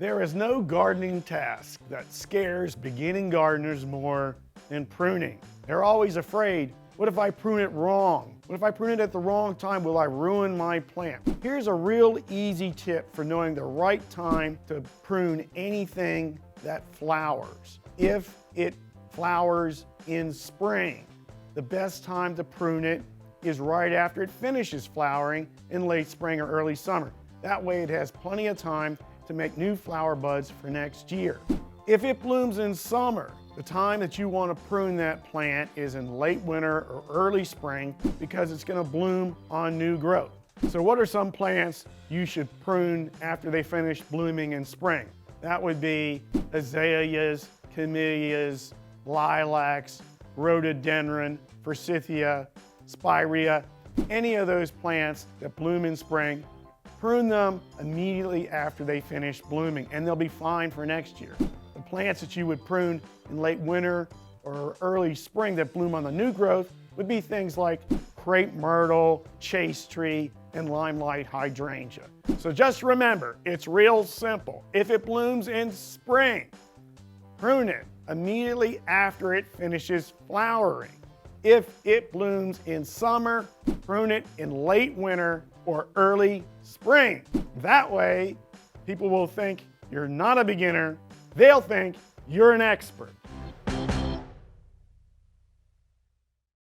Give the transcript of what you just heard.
There is no gardening task that scares beginning gardeners more than pruning. They're always afraid, what if I prune it wrong? What if I prune it at the wrong time? Will I ruin my plant? Here's a real easy tip for knowing the right time to prune anything that flowers. If it flowers in spring, the best time to prune it is right after it finishes flowering in late spring or early summer. That way it has plenty of time to make new flower buds for next year. If it blooms in summer, the time that you want to prune that plant is in late winter or early spring because it's going to bloom on new growth. So what are some plants you should prune after they finish blooming in spring? That would be azaleas, camellias, lilacs, rhododendron, forsythia, spirea, any of those plants that bloom in spring. Prune them immediately after they finish blooming and they'll be fine for next year. The plants that you would prune in late winter or early spring that bloom on the new growth would be things like crepe myrtle, chase tree, and limelight hydrangea. So just remember, it's real simple. If it blooms in spring, prune it immediately after it finishes flowering. If it blooms in summer, prune it in late winter or early spring. That way, people will think you're not a beginner. They'll think you're an expert.